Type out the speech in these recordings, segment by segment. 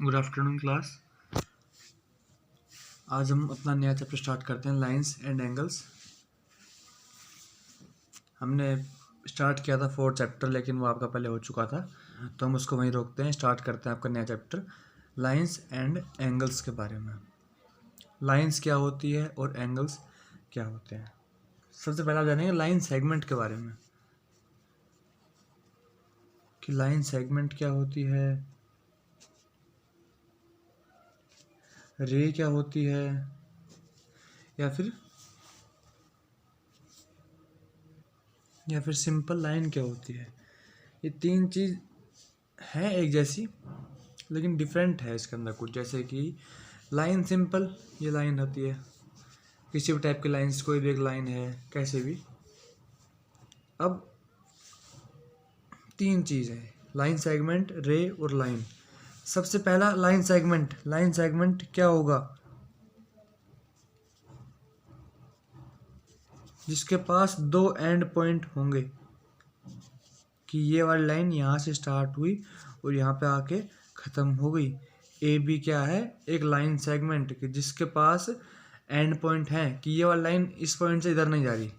Good afternoon class. आज हम अपना नया चैप्टर स्टार्ट करते हैं, लाइंस एंड एंगल्स। हमने स्टार्ट किया था 4th चैप्टर, लेकिन वो आपका पहले हो चुका था, तो हम उसको वहीं रोकते हैं। स्टार्ट करते हैं आपका नया चैप्टर लाइंस एंड एंगल्स के बारे में। लाइंस क्या होती है और एंगल्स क्या होते हैं। सबसे पहले आप जानेंगे लाइन सेगमेंट के बारे में कि लाइन सेगमेंट क्या होती है, रे क्या होती है, या फिर सिंपल लाइन क्या होती है। ये तीन चीज़ है एक जैसी, लेकिन डिफरेंट है इसके अंदर कुछ। जैसे कि लाइन सिंपल, ये लाइन होती है किसी भी टाइप की लाइंस, कोई भी एक लाइन है कैसे भी। अब तीन चीज़ है, लाइन सेगमेंट, रे और लाइन। सबसे पहला लाइन सेगमेंट। लाइन सेगमेंट क्या होगा, जिसके पास दो एंड पॉइंट होंगे कि ये वाली लाइन यहाँ से स्टार्ट हुई और यहाँ पे आके ख़त्म हो गई। ए बी क्या है, एक लाइन सेगमेंट कि जिसके पास एंड पॉइंट है कि ये वाली लाइन इस पॉइंट से इधर नहीं जा रही,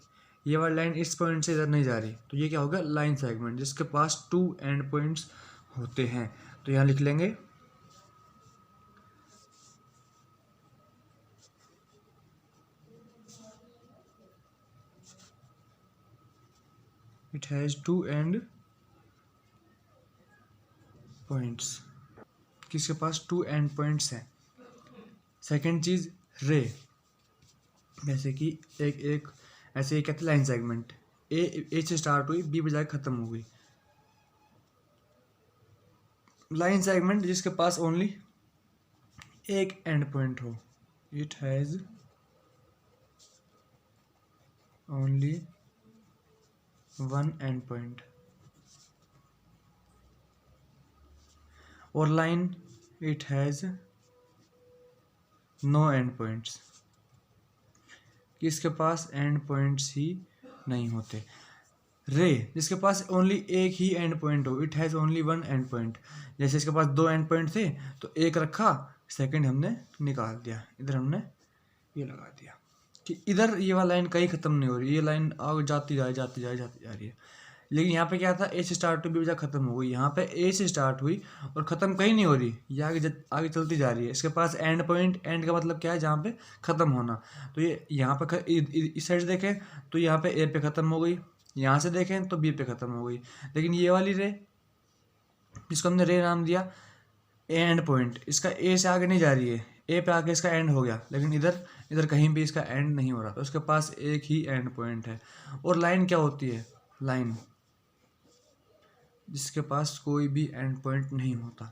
ये वाली लाइन इस पॉइंट से इधर नहीं जा रही, तो ये क्या होगा, लाइन सेगमेंट जिसके पास 2 एंड पॉइंट्स होते हैं। तो यहाँ लिख लेंगे इट हैज़ 2 एंड पॉइंट्स, किसके पास 2 एंड पॉइंट्स हैं। सेकेंड चीज़ रे, जैसे कि एक ऐसे ही कहते हैं लाइन सेगमेंट, ए से स्टार्ट हुई बी बजाय ख़त्म हो गई। लाइन सेगमेंट जिसके पास ओनली एक एंड पॉइंट हो, it has only one end point. और line it has no end points, किसके पास एंड पॉइंट्स ही नहीं होते। रे जिसके पास ओनली एक ही एंड पॉइंट हो, it has only one end point. जैसे इसके पास 2 एंड पॉइंट थे तो एक रखा, सेकंड हमने निकाल दिया, इधर हमने ये लगा दिया कि इधर ये वाला लाइन कहीं ख़त्म नहीं हो रही, ये लाइन आगे जाती जा रही है। लेकिन यहाँ पे क्या था, ए से स्टार्ट हुई बी बजाय ख़त्म हो गई। यहाँ पे ए से स्टार्ट हुई और ख़त्म कहीं नहीं हो रही, ये आगे चलती जा रही है। इसके पास एंड पॉइंट, एंड का मतलब क्या है, जहाँ पे ख़त्म होना। तो ये यहाँ पे इस साइड देखें तो यहाँ पे ए पे ख़त्म हो गई, यहाँ से देखें तो बी पे ख़त्म हो गई। लेकिन ये वाली रे, जिसको हमने रे नाम दिया, एंड पॉइंट, इसका ए से आगे नहीं जा रही है, ए पे आके इसका एंड हो गया, लेकिन इधर कहीं भी इसका एंड नहीं हो रहा, तो उसके पास एक ही एंड पॉइंट है। और लाइन क्या होती है, लाइन जिसके पास कोई भी एंड पॉइंट नहीं होता।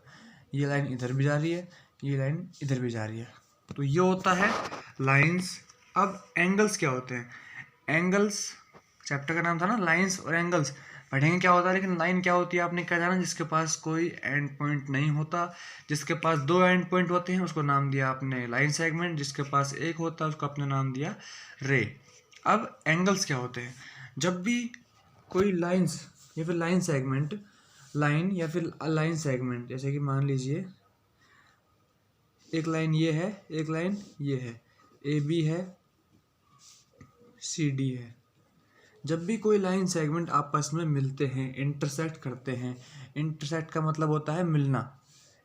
ये लाइन इधर भी जा रही है, ये लाइन इधर भी जा रही है, तो ये होता है लाइंस। अब एंगल्स क्या होते हैं। एंगल्स चैप्टर का नाम था ना, लाइंस और एंगल्स, पढ़ेंगे क्या होता है। लेकिन लाइन क्या होती है आपने क्या जाना, जिसके पास कोई एंड पॉइंट नहीं होता। जिसके पास 2 एंड पॉइंट होते हैं उसको नाम दिया आपने लाइन सेगमेंट, जिसके पास एक होता है उसको आपने नाम दिया रे। अब एंगल्स क्या होते हैं, जब भी कोई लाइंस या फिर लाइन सेगमेंट, लाइन या फिर लाइन सेगमेंट, जैसे कि मान लीजिए एक लाइन ये है, एक लाइन ये है, ए बी है, सी डी है। जब भी कोई लाइन सेगमेंट आपस में मिलते हैं, इंटरसेक्ट करते हैं, इंटरसेक्ट का मतलब होता है मिलना।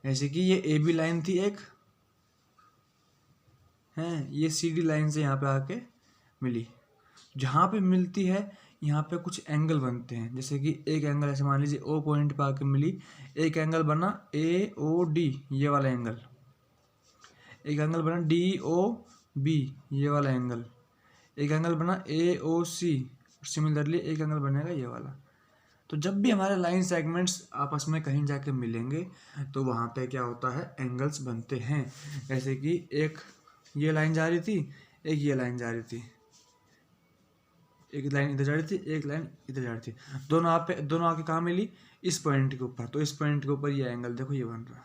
जैसे कि ये ए बी लाइन थी एक है, ये सी डी लाइन से यहाँ पे आके मिली, जहाँ पे मिलती है यहाँ पे कुछ एंगल बनते हैं। जैसे कि एक एंगल ऐसे मान लीजिए ओ पॉइंट पे आके मिली, एक एंगल बना ए ओ डी, ये वाला एंगल, एक एंगल बना डी ओ बी, ये वाला एंगल, एक एंगल बना ए ओ सी, सिमिलरली एक एंगल बनेगा ये वाला। तो जब भी हमारे लाइन सेगमेंट्स आपस में कहीं जाके मिलेंगे तो वहाँ पे क्या होता है, एंगल्स बनते हैं। जैसे कि एक ये लाइन जा रही थी, एक ये लाइन जा रही थी, एक लाइन इधर जा रही थी, एक लाइन इधर जा रही थी, दोनों आके कहाँ मिली, इस पॉइंट के ऊपर। तो इस पॉइंट के ऊपर ये एंगल देखो ये बन रहा है,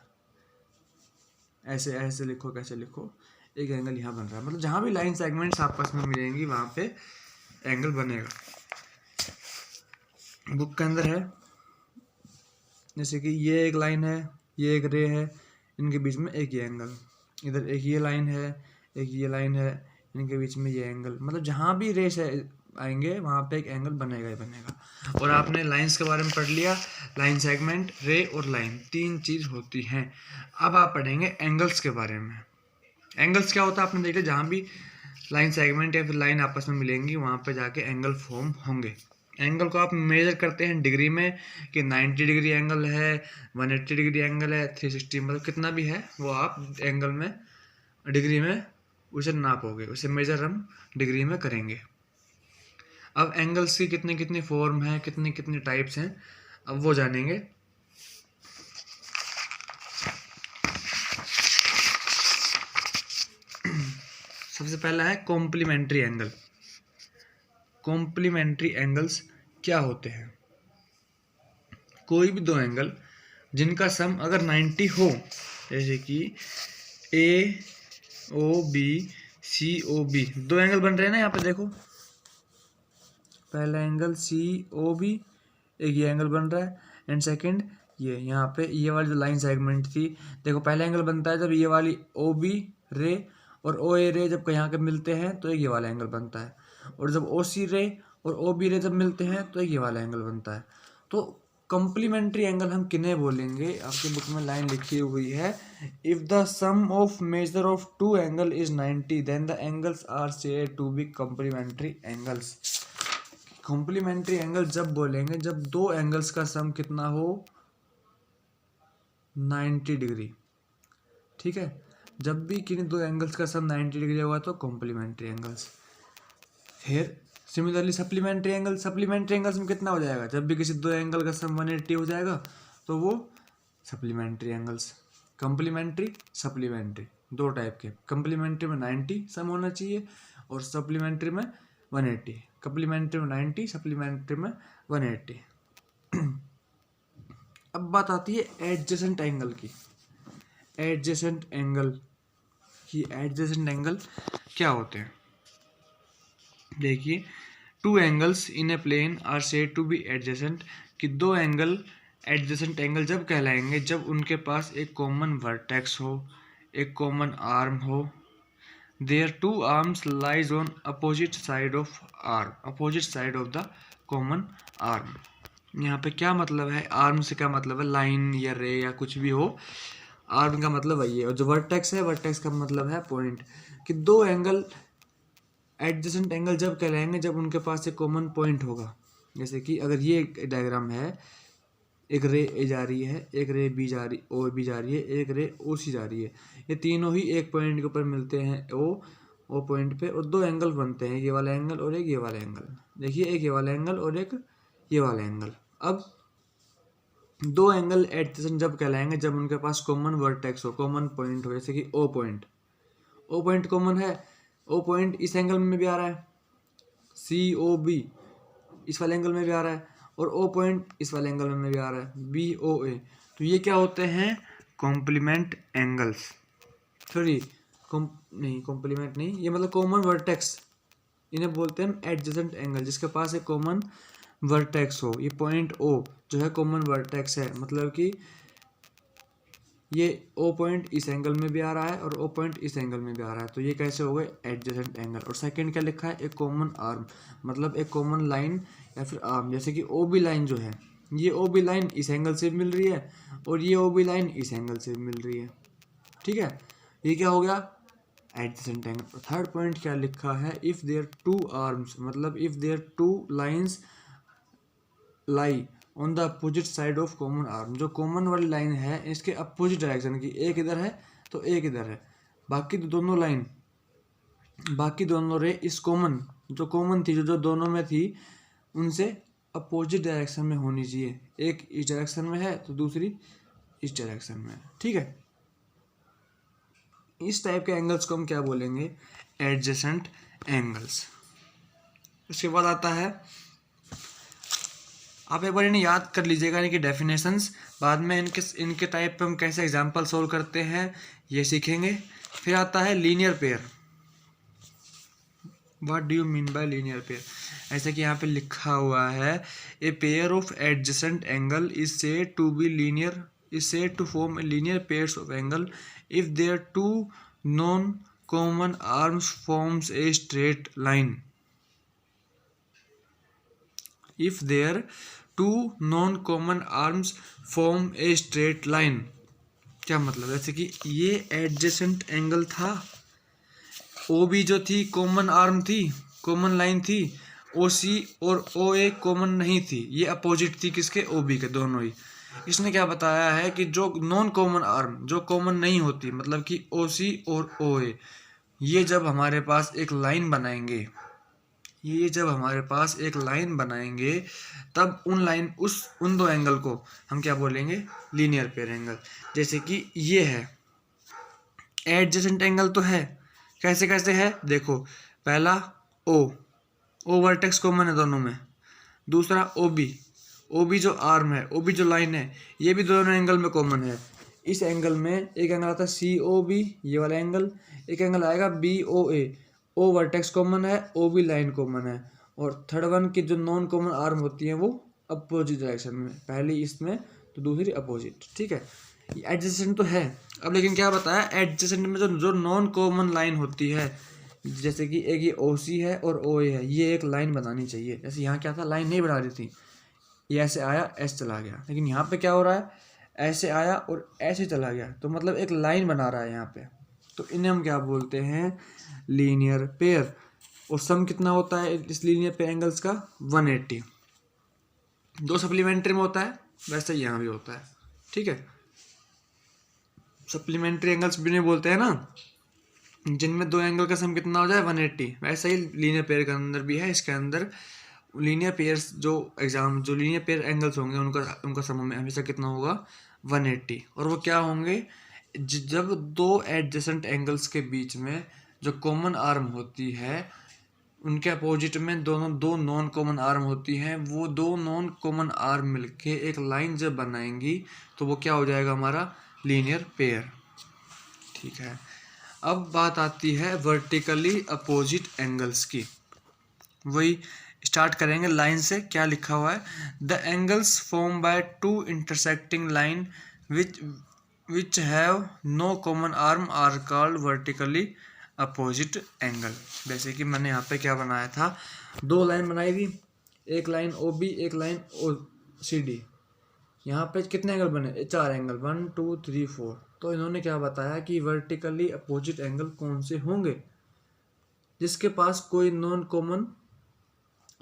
ऐसे ऐसे लिखो, कैसे लिखो, एक एंगल यहाँ बन रहा है। मतलब जहाँ भी लाइन सेगमेंट्स आपस में मिलेंगी वहाँ पे एंगल बनेगा। बुक के अंदर है, जैसे कि ये एक लाइन है, ये एक रे है, इनके बीच में एक ये एंगल, इधर एक ये लाइन है, एक ये लाइन है, इनके बीच में ये एंगल, मतलब जहाँ भी रेस आएंगे वहाँ पे एक एंगल बनेगा ही बनेगा। और आपने लाइंस के बारे में पढ़ लिया, लाइन सेगमेंट, रे और लाइन, 3 चीज़ होती हैं। अब आप पढ़ेंगे एंगल्स के बारे में। एंगल्स क्या होता है आपने देखा, जहाँ भी लाइन सेगमेंट या फिर लाइन आपस में मिलेंगी वहाँ पे जाके एंगल फॉर्म होंगे। एंगल को आप मेजर करते हैं डिग्री में कि 90 डिग्री एंगल है, 180 डिग्री एंगल है, 360, मतलब कितना भी है वो आप एंगल में डिग्री में उसे नापोगे, उसे मेजर हम डिग्री में करेंगे। अब एंगल्स की कितनी कितनी फॉर्म है, कितनी कितनी टाइप्स हैं, अब वो जानेंगे। सबसे पहला है कॉम्प्लीमेंट्री एंगल। कॉम्प्लीमेंट्री एंगल्स क्या होते हैं? कोई भी दो एंगल जिनका सम अगर 90 हो, जैसे कि A O B C O B, दो एंगल बन रहे हैं ना यहाँ पे देखो, पहला एंगल सी ओ बी, एक ये एंगल बन रहा है, एंड सेकंड ये यहाँ पे ये वाली जो लाइन सेगमेंट थी, देखो पहला एंगल बनता है जब ये वाली ओ बी रे और ओ ए रे जब यहाँ के मिलते हैं तो एक ये वाला एंगल बनता है, और जब ओ सी रे और ओ बी रे जब मिलते हैं तो एक ये वाला एंगल बनता है। तो कॉम्प्लीमेंट्री एंगल हम किन्हें बोलेंगे? आपके बुक में लाइन लिखी हुई है, if the sum of measure of two angle is 90 then the angles are said to be complementary angles. Complementary angle जब बोलेंगे जब दो एंगल्स का सम कितना हो, 90 डिग्री। ठीक है, जब भी किन्हीं दो एंगल्स का सम 90 डिग्री होगा तो कॉम्प्लीमेंट्री एंगल्स। फिर similarly supplementary angle, supplementary angles में कितना हो जाएगा, जब भी किसी दो एंगल का सम 180 हो जाएगा तो वो सप्लीमेंट्री एंगल्स। कॉम्प्लीमेंट्री सप्लीमेंट्री दो टाइप के, कॉम्प्लीमेंट्री में 90 सम होना चाहिए और सप्लीमेंट्री में 180। कॉम्प्लीमेंट्री में 90, सप्लीमेंट्री में 180। अब बात आती है एडजेसेंट एंगल की। एडजेसेंट एंगल क्या होते हैं? देखिए, two angles in a plane are said to be adjacent, कि दो एंगल एडजेसेंट एंगल जब कहलाएंगे जब उनके पास एक कॉमन वर्टेक्स हो, एक कॉमन आर्म हो, their two arms lies on opposite side of the common arm. यहाँ पे क्या मतलब है, आर्म से क्या मतलब है, लाइन या रे या कुछ भी हो, आर्म का मतलब वही है, और जो वर्टेक्स है, वर्टेक्स का मतलब है पॉइंट। कि दो एंगल एडजेसेंट एंगल जब कहलाएंगे जब उनके पास एक कॉमन पॉइंट होगा। जैसे कि अगर ये डायग्राम है, एक रे ए जा रही है, एक रे बी जा रही ओ बी जा रही है, एक रे ओ सी जा रही है, ये तीनों ही एक पॉइंट के ऊपर मिलते हैं ओ पॉइंट पे, और दो एंगल बनते हैं, ये वाला एंगल और एक ये वाला एंगल। देखिए, एक ये वाला एंगल और एक ये वाला एंगल। अब दो एंगल एडजेसेंट जब कहलाएंगे जब उनके पास कॉमन वर्टेक्स हो, कॉमन पॉइंट हो, जैसे कि ओ पॉइंट कॉमन है, ओ पॉइंट इस एंगल में भी आ रहा है, सी ओ बी इस वाले एंगल में भी आ रहा है, और ओ पॉइंट इस वाले एंगल में भी आ रहा है, बी ओ ए। तो ये क्या होते हैं? Complement angles. सॉरी, कॉम्प्लीमेंट नहीं, ये मतलब कॉमन वर्टेक्स, इन्हें बोलते हैं एडजेसेंट एंगल, जिसके पास एक कॉमन वर्टेक्स हो। ये पॉइंट ओ जो है कॉमन वर्टेक्स है, मतलब कि ये ओ पॉइंट इस एंगल में भी आ रहा है और ओ पॉइंट इस एंगल में भी आ रहा है, तो ये कैसे हो गए? Adjacent angle. और सेकंड क्या लिखा है? एक कॉमन आर्म, मतलब एक कॉमन लाइन या फिर आर्म। जैसे कि ओ बी लाइन जो है, ये ओ बी लाइन इस एंगल से मिल रही है और ये ओ बी लाइन इस एंगल से मिल रही है। ठीक है, ये क्या हो गया? Adjacent angle. थर्ड पॉइंट क्या लिखा है? इफ देयर टू आर्म्स, मतलब if their two lines lie on the opposite side of common arm, जो कॉमन वाली लाइन है इसके अपोजिट डायरेक्शन की, एक इधर है तो एक इधर है, बाकी दोनों रे इस कॉमन जो कॉमन थी, जो दोनों में थी, उनसे अपोजिट डायरेक्शन में होनी चाहिए। एक इस डायरेक्शन में है तो दूसरी इस डायरेक्शन में है। ठीक है, इस टाइप के एंगल्स को हम क्या बोलेंगे? Adjacent angles. उसके बाद आता है, आप एक बार इन्हें याद कर लीजिएगा, इनकी डेफिनेशंस, बाद में इनके टाइप पे हम कैसे एग्जांपल सोल्व करते हैं ये सीखेंगे। फिर आता है linear pair. What do you mean by linear pair? ऐसे कि यहाँ पे लिखा हुआ है, a pair of adjacent angle is said to be linear is said to form a linear pairs of angle if their two non-common arms forms a straight line. If their two non-common arms form a straight line, क्या मतलब, जैसे कि ये adjacent angle था, O B जो थी common arm थी, common line थी, ओ सी और ओ ए कॉमन नहीं थी, ये अपोजिट थी किसके, ओ बी के, दोनों ही। इसने क्या बताया है कि जो नॉन कॉमन आर्म, जो कॉमन नहीं होती, मतलब कि ओ सी और ओ ए, ये जब हमारे पास एक लाइन बनाएंगे, ये जब हमारे पास एक लाइन बनाएंगे तब उन दो एंगल को हम क्या बोलेंगे, लीनियर पेयर एंगल। जैसे कि ये है एडजेसेंट एंगल तो है, कैसे कैसे है देखो, पहला ओ वर्टेक्स कॉमन है दोनों में, दूसरा ओ बी जो आर्म है, ओ बी जो लाइन है, ये भी दोनों एंगल में कॉमन है। इस एंगल में एक एंगल आता है सी ओ बी, ये वाला एंगल, एक एंगल आएगा बी ओ ए, ओ वर्टेक्स कॉमन है, ओ बी लाइन कॉमन है, और थर्ड वन की जो नॉन कॉमन आर्म होती है वो अपोजिट डायरेक्शन में, पहली इसमें तो दूसरी अपोजिट, ठीक है। एडजेसेंट तो है, अब लेकिन क्या बताया, एडजेसेंट में जो नॉन कॉमन लाइन होती है, जैसे कि एक ये ओ सी है और ओ ए है, ये एक लाइन बनानी चाहिए। जैसे यहाँ क्या था, लाइन नहीं बना रही थी, ये ऐसे आया ऐसे चला गया, लेकिन यहाँ पे क्या हो रहा है, ऐसे आया और ऐसे चला गया, तो मतलब एक लाइन बना रहा है यहाँ पे, तो इन्हें हम क्या बोलते हैं, लीनियर पेयर। और सम कितना होता है इस लीनियर पेयर एंगल्स का, 180। दो सप्लीमेंट्री में होता है, वैसे ही यहाँ भी होता है, ठीक है। सप्लीमेंट्री एंगल्स भी नहीं बोलते हैं ना, जिनमें दो एंगल का सम कितना हो जाए, 180, वैसा ही लीनियर पेयर के अंदर भी है। इसके अंदर लीनियर पेयर्स जो लीनियर पेयर एंगल्स होंगे उनका सम में हमेशा कितना होगा, 180। और वो क्या होंगे, जब दो एडजेसेंट एंगल्स के बीच में जो कॉमन आर्म होती है, उनके अपोजिट में दो नॉन कॉमन आर्म होती हैं, वो दो नॉन कॉमन आर्म मिलके एक लाइन जब बनाएंगी तो वो क्या हो जाएगा, हमारा लीनियर पेयर, ठीक है। अब बात आती है वर्टिकली अपोजिट एंगल्स की, वही स्टार्ट करेंगे लाइन से। क्या लिखा हुआ है, the angles form by two intersecting line which have no common arm are called vertically opposite angle. जैसे कि मैंने यहाँ पे क्या बनाया था, दो लाइन बनाई थी, एक लाइन ओ बी, एक लाइन ओ सी डी, यहाँ पे कितने एंगल बने, 4 एंगल, 1 2 3 4। तो इन्होंने क्या बताया कि वर्टिकली अपोजिट एंगल कौन से होंगे, जिसके पास कोई नॉन कॉमन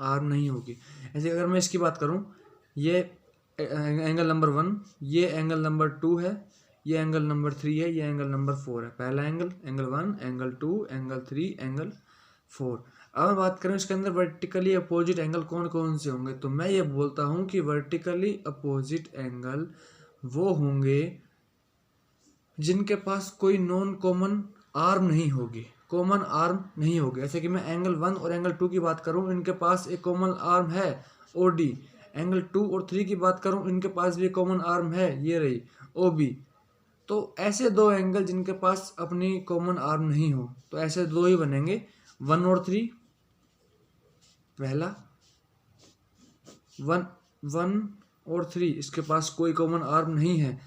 आर्म नहीं होगी। ऐसे अगर मैं इसकी बात करूं, ये एंगल नंबर 1, ये एंगल नंबर 2 है, ये एंगल नंबर 3 है, ये एंगल नंबर 4 है। पहला एंगल 1, एंगल 2, एंगल 3, एंगल 4। अब मैं बात करूं इसके अंदर वर्टिकली अपोजिट एंगल कौन कौन से होंगे, तो मैं ये बोलता हूं कि वर्टिकली अपोजिट एंगल वो होंगे जिनके पास कोई नॉन कॉमन आर्म नहीं होगी, कॉमन आर्म नहीं होगी। जैसे कि मैं एंगल 1 और एंगल 2 की बात करूं, इनके पास एक कॉमन आर्म है, ओ डी। एंगल 2 और 3 की बात करूं, इनके पास भी कॉमन आर्म है, ये रही ओ बी। तो ऐसे दो एंगल जिनके पास अपनी कॉमन आर्म नहीं हो, तो ऐसे दो ही बनेंगे, 1 और 3, पहला 1 और 3 इसके पास कोई कॉमन आर्म नहीं है,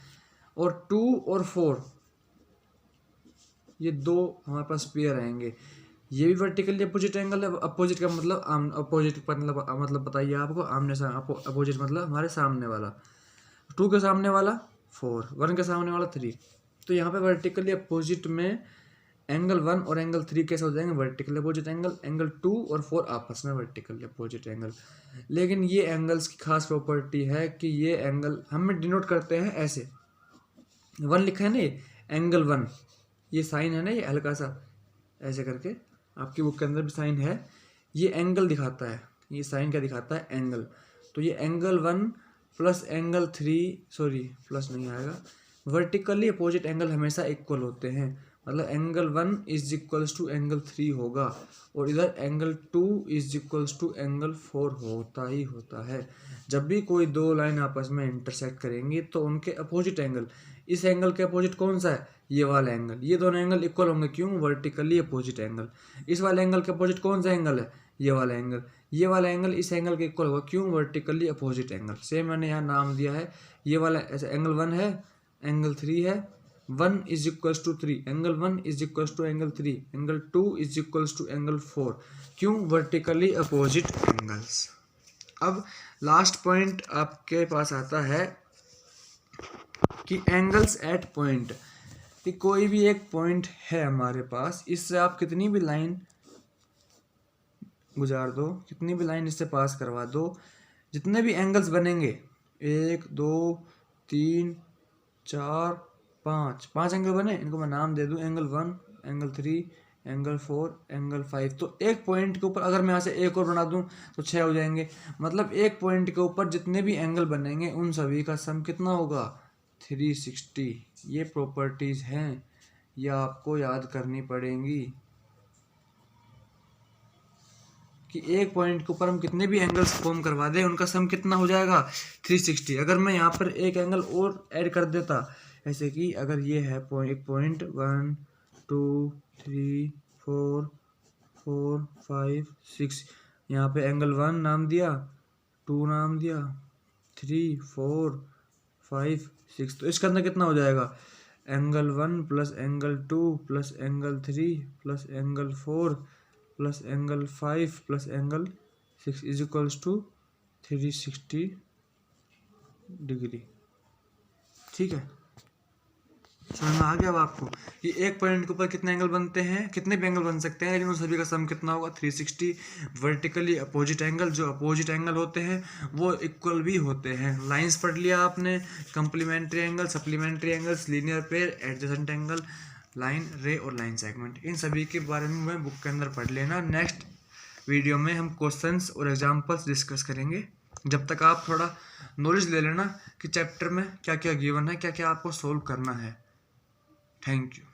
और 2 और 4 ये दो हमारे पास पेयर आएंगे। ये भी वर्टिकली अपोजिट एंगल है, अपोजिट का मतलब अपोजिट मतलब बताइए आपको, आमने सामने, अपोजिट मतलब हमारे सामने वाला, 2 के सामने वाला 4, 1 के सामने वाला 3। तो यहाँ पे वर्टिकली अपोजिट में एंगल 1 और एंगल 3 कैसे हो जाएंगे, वर्टिकली अपोजिट एंगल। एंगल 2 और 4 आपस में वर्टिकली अपोजिट एंगल। लेकिन ये एंगल्स की खास प्रॉपर्टी है कि ये एंगल हम डिनोट करते हैं ऐसे, 1 लिखा है ना, ये एंगल 1, ये साइन है ना, ये हल्का सा ऐसे करके, आपकी बुक के अंदर भी साइन है, ये एंगल दिखाता है, ये साइन क्या दिखाता है, एंगल। तो ये angle 1 plus angle 3, sorry plus नहीं आएगा, वर्टिकली अपोजिट एंगल हमेशा इक्वल होते हैं, मतलब angle 1 is equals to angle 3 होगा, और इधर angle 2 is equals to angle 4 होता ही होता है। जब भी कोई दो लाइन आपस में इंटरसेक्ट करेंगी तो उनके अपोजिट एंगल, इस एंगल के अपोजिट कौन सा है, ये वाला एंगल। ये दोनों एंगल इक्वल होंगे, क्यों, वर्टिकली अपोजिट एंगल। इस वाले एंगल के अपोजिट कौन सा एंगल है, ये वाला एंगल। ये वाला एंगल इस एंगल के इक्वल होगा, क्यों, वर्टिकली अपोजिट एंगल। सेम मैंने यहाँ नाम दिया है, ये वाला ऐसे एंगल 1 है, एंगल 3 है, 1 is equals to 3, angle 1 is equals to angle 3, angle 2 is equals to angle 4, क्यों, वर्टिकली अपोजिट एंगल्स। अब लास्ट पॉइंट आपके पास आता है कि एंगल्स एट पॉइंट, कि कोई भी एक पॉइंट है हमारे पास, इससे आप कितनी भी लाइन गुजार दो, कितनी भी लाइन इससे पास करवा दो, जितने भी एंगल्स बनेंगे 1 2 3 4 5 एंगल बने, इनको मैं नाम दे दूं, एंगल 1, एंगल 3, एंगल 4, एंगल 5। तो एक पॉइंट के ऊपर अगर मैं यहाँ से एक और बना दूं तो 6 हो जाएंगे। मतलब एक पॉइंट के ऊपर जितने भी एंगल बनेंगे उन सभी का सम कितना होगा, 360। ये प्रॉपर्टीज हैं, ये आपको याद करनी पड़ेंगी कि एक पॉइंट के ऊपर हम कितने भी एंगल्स फॉर्म करवा दें उनका सम कितना हो जाएगा, 360। अगर मैं यहाँ पर एक एंगल और ऐड कर देता, ऐसे कि अगर ये है एक पॉइंट 1 2 3 4 4 5 6, यहाँ पे एंगल 1 नाम दिया, 2 नाम दिया, 3 4 5 6, तो इसके अंदर कितना हो जाएगा, angle 1 plus angle 2 plus angle 3 plus angle 4 plus angle 5 plus angle 6 is equals to 360 degree. ठीक है, समझ में आ गया अब आपको कि एक पॉइंट के ऊपर कितने एंगल बनते हैं, कितने भी एंगल बन सकते हैं, लेकिन उन सभी का सम कितना होगा, 360। वर्टिकली अपोजिट एंगल, जो अपोजिट एंगल होते हैं वो इक्वल भी होते हैं। लाइंस पढ़ लिया आपने, complementary angle, supplementary angles, linear pair, adjacent angle, line, रे और लाइन सेगमेंट, इन सभी के बारे में मैं बुक के अंदर पढ़ लेना। नेक्स्ट वीडियो में हम क्वेश्चंस और एग्जांपल्स डिस्कस करेंगे। जब तक आप थोड़ा नॉलेज ले लेना कि चैप्टर में क्या क्या गिवन है, क्या क्या आपको सोल्व करना है। Thank you.